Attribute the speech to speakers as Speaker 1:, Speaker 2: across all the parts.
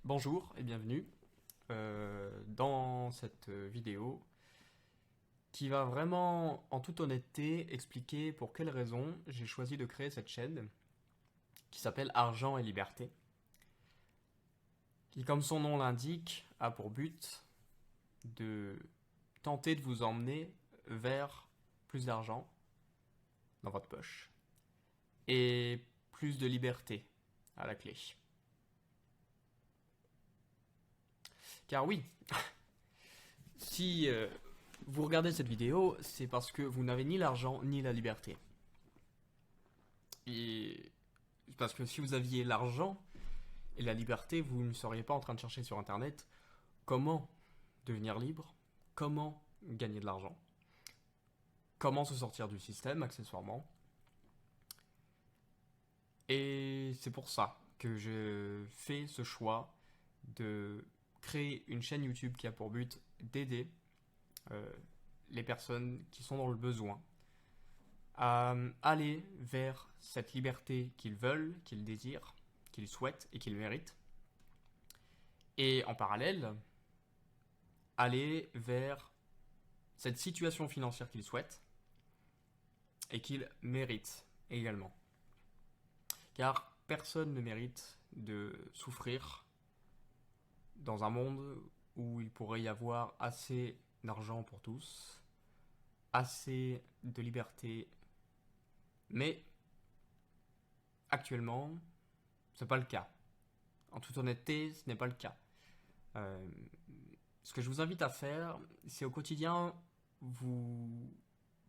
Speaker 1: Bonjour et bienvenue dans cette vidéo qui va vraiment, en toute honnêteté, expliquer pour quelles raisons j'ai choisi de créer cette chaîne qui s'appelle Argent et Liberté, qui, comme son nom l'indique, a pour but de tenter de vous emmener vers plus d'argent dans votre poche et plus de liberté à la clé. Car oui, si vous regardez cette vidéo, c'est parce que vous n'avez ni l'argent ni la liberté. Et parce que si vous aviez l'argent et la liberté, vous ne seriez pas en train de chercher sur Internet comment devenir libre, comment gagner de l'argent, comment se sortir du système, accessoirement. Et c'est pour ça que je fais ce choix de créer une chaîne YouTube qui a pour but d'aider euh, les personnes qui sont dans le besoin à aller vers cette liberté qu'ils veulent, qu'ils désirent, qu'ils souhaitent et qu'ils méritent. Et en parallèle, aller vers cette situation financière qu'ils souhaitent et qu'ils méritent également. Car personne ne mérite de souffrir dans un monde où il pourrait y avoir assez d'argent pour tous, assez de liberté. Mais actuellement, ce n'est pas le cas. En toute honnêteté, ce n'est pas le cas. Euh, ce que je vous invite à faire, c'est au quotidien vous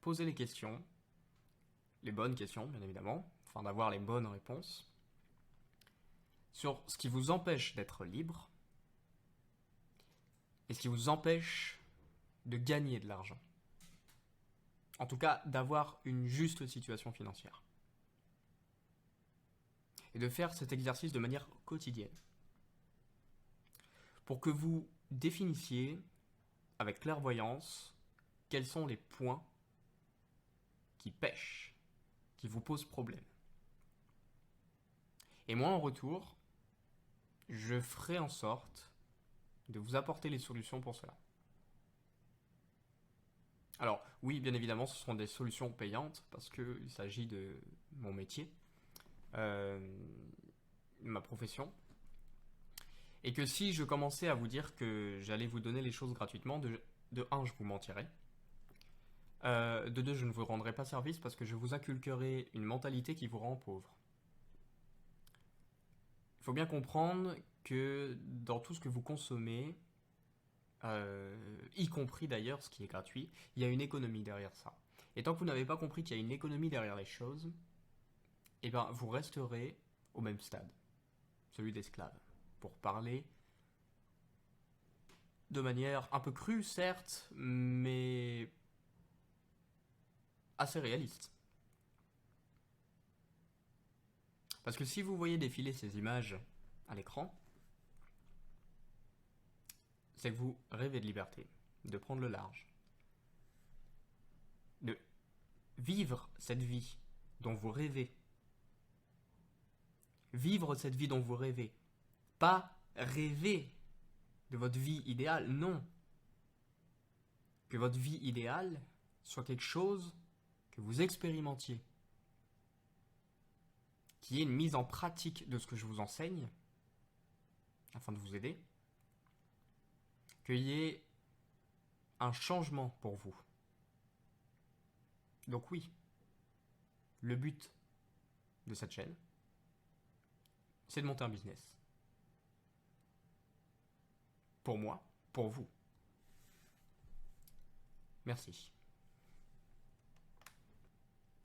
Speaker 1: poser les questions, les bonnes questions bien évidemment, afin d'avoir les bonnes réponses, sur ce qui vous empêche d'être libre et ce qui vous empêche de gagner de l'argent. En tout cas, d'avoir une juste situation financière. Et de faire cet exercice de manière quotidienne. Pour que vous définissiez avec clairvoyance quels sont les points qui pêchent, qui vous posent problème. Et moi, en retour, je ferai en sorte de vous apporter les solutions pour cela. Alors, oui, bien évidemment, ce seront des solutions payantes parce qu'il s'agit de mon métier, ma profession. Et que si je commençais à vous dire que j'allais vous donner les choses gratuitement, de un, je vous mentirais. De deux, je ne vous rendrai pas service parce que je vous inculquerai une mentalité qui vous rend pauvre. Il faut bien comprendre que dans tout ce que vous consommez, y compris d'ailleurs ce qui est gratuit, il y a une économie derrière ça. Et tant que vous n'avez pas compris qu'il y a une économie derrière les choses, eh ben, vous resterez au même stade, celui d'esclave, pour parler de manière un peu crue, certes, mais assez réaliste. Parce que si vous voyez défiler ces images à l'écran, c'est que vous rêvez de liberté, de prendre le large, de vivre cette vie dont vous rêvez. Vivre cette vie dont vous rêvez. Pas rêver de votre vie idéale, non. Que votre vie idéale soit quelque chose que vous expérimentiez. Qu'il y ait une mise en pratique de ce que je vous enseigne, afin de vous aider. Qu'il y ait un changement pour vous. Donc oui, le but de cette chaîne, c'est de monter un business. Pour moi, pour vous. Merci.